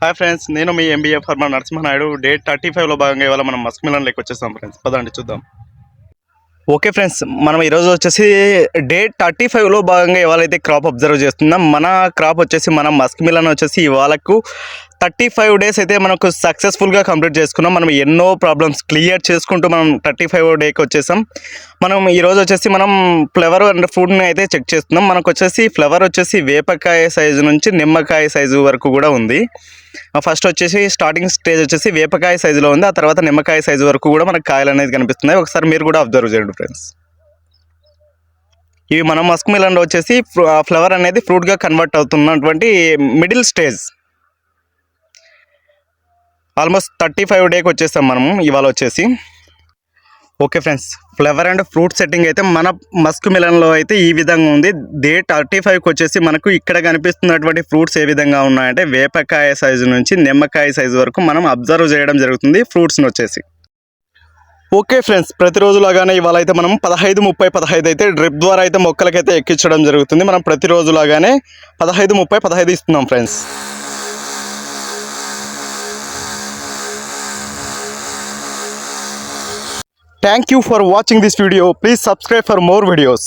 Hi friends, నేను మీ MBA farmer Narasimha Naidu. Day 35లో భాగంగా ఇవాళ మనం మస్క్ మిలన్ లెక్క వచ్చేసాం ఫ్రెండ్స్. పదండి చూద్దాం. ఓకే ఫ్రెండ్స్, మనం ఈరోజు వచ్చేసి డే 35లో భాగంగా ఇవాళైతే క్రాప్ అబ్జర్వ్ చేస్తున్నాం. మన క్రాప్ వచ్చేసి మన మస్క్ మిలన్ వచ్చేసి ఇవాళకు 35 డేస్ అయితే మనకు సక్సెస్ఫుల్గా కంప్లీట్ చేసుకున్నాం. మనం ఎన్నో ప్రాబ్లమ్స్ క్లియర్ చేసుకుంటూ మనం 35 డేకి వచ్చేసాం. మనం ఈరోజు వచ్చేసి మనం ఫ్లవర్ అండ్ ఫ్రూట్ని అయితే చెక్ చేస్తున్నాం. మనకు వచ్చేసి ఫ్లవర్ వచ్చేసి వేపకాయ సైజు నుంచి నిమ్మకాయ సైజు వరకు కూడా ఉంది. ఫస్ట్ వచ్చేసి స్టార్టింగ్ స్టేజ్ వచ్చేసి వేపకాయ సైజులో ఉంది. ఆ తర్వాత నిమ్మకాయ సైజు వరకు కూడా మనకు కాయలు అనేది కనిపిస్తున్నాయి. ఒకసారి మీరు కూడా అబ్జర్వ్ చేయండి ఫ్రెండ్స్. ఇవి మన మస్క్ మిలన్ వచ్చేసి ఫ్లవర్ అనేది ఫ్రూట్గా కన్వర్ట్ అవుతున్నటువంటి మిడిల్ స్టేజ్. ఆల్మోస్ట్ 35 డేకి వచ్చేస్తాం మనము ఇవాళ వచ్చేసి. Okay friends, flower and fruit setting అయితే మన మస్క్ మిలన్లో అయితే ఈ విధంగా ఉంది. డే 35కి వచ్చేసి మనకు ఇక్కడ కనిపిస్తున్నటువంటి ఫ్రూట్స్ ఏ విధంగా ఉన్నాయంటే వేపకాయ సైజు నుంచి నిమ్మకాయ సైజు వరకు మనం అబ్జర్వ్ చేయడం జరుగుతుంది ఫ్రూట్స్ని వచ్చేసి. ఓకే ఫ్రెండ్స్, ప్రతిరోజులాగానే ఇవాళ అయితే మనం 15, 30, 15 అయితే డ్రిప్ ద్వారా అయితే మొక్కలకైతే ఎక్కించడం జరుగుతుంది. మనం ప్రతిరోజులాగానే 15, 30, 15 ఇస్తున్నాం friends. Thank you for watching this video. Please subscribe for more videos.